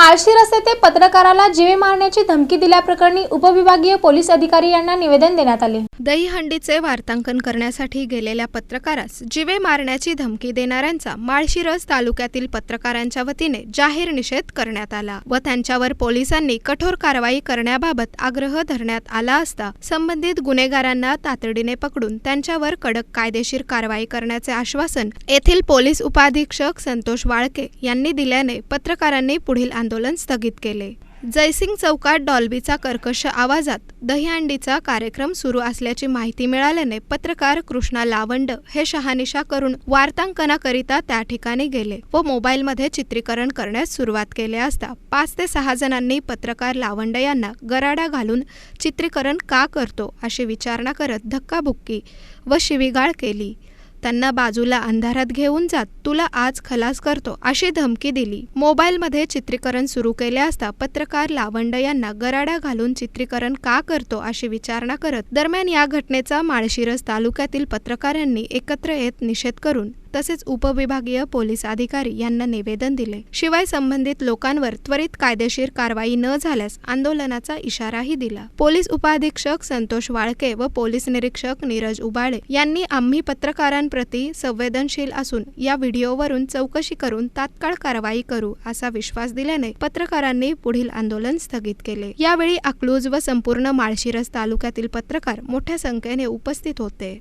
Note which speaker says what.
Speaker 1: माळशिरस येथे पत्रकाराला जीवे मारण्याची धमकी दिल्याप्रकरणी उपविभागीय पोलीस अधिकारी यांना निवेदन देण्यात आले।
Speaker 2: दहीहंडीचे वार्तांकन करण्यासाठी गेलेल्या पत्रकारास जीवे मारण्याची धमकी देणाऱ्यांचा माळशिरस तालुक्यातील पत्रकारांच्या वतीने जाहीर निषेध करण्यात आला व त्यांच्यावर पोलिसांनी कठोर कारवाई करण्याबाबत आग्रह धरण्यात आला असता संबंधित गुन्हेगारांना तातडीने पकडून त्यांच्यावर कडक कायदेशीर कारवाई करण्याचे आश्वासन येथील पोलीस उपाधीक्षक संतोष वाळके यांनी दिल्याने पत्रकारांनी पुढील आंदोलन स्थगित केले। जयसिंग चौकात डॉल्बीचा कर्कश आवाजात दहीहंडीचा कार्यक्रम सुरू असल्याची माहिती मिळाल्याने पत्रकार कृष्णा लावंड हे शहानिशा करून वार्तांकनाकरिता त्या ठिकाणी गेले व मोबाईलमध्ये चित्रीकरण करण्यास सुरुवात केली असता 5 ते 6 जणांनी पत्रकार लावंड यांना गराडा घालून चित्रीकरण का करतो अशी विचारणा करत धक्काबुक्की व शिवीगाळ केली। त्यांना बाजूला अंधारात घेऊन जात तुला आज खलास करतो अशी धमकी दिली। मोबाईलमध्ये चित्रीकरण सुरू केले असता पत्रकार लावंड यांना गराडा घालून चित्रीकरण का करतो अशी विचारणा करत दरम्यान या घटनेचा माळशिरस तालुक्यातील पत्रकारांनी एकत्र येत निषेध करून तसेच उपविभागीय पोलीस अधिकारी यांना निवेदन दिले। शिवाय संबंधित लोकांवर त्वरित कायदेशीर कारवाई न झाल्यास आंदोलनाचा इशाराही दिला। पोलीस उपाधीक्षक संतोष वाळके व पोलीस निरीक्षक नीरज उबाळे यांनी आम्ही पत्रकारांप्रती संवेदनशील असून या व्हिडिओवरून चौकशी करून तात्काळ कारवाई करू असा विश्वास दिल्याने पत्रकारांनी पुढील आंदोलन स्थगित केले। यावेळी अकलूज व संपूर्ण माळशिरस तालुक्यातील पत्रकार मोठ्या संख्येने उपस्थित होते।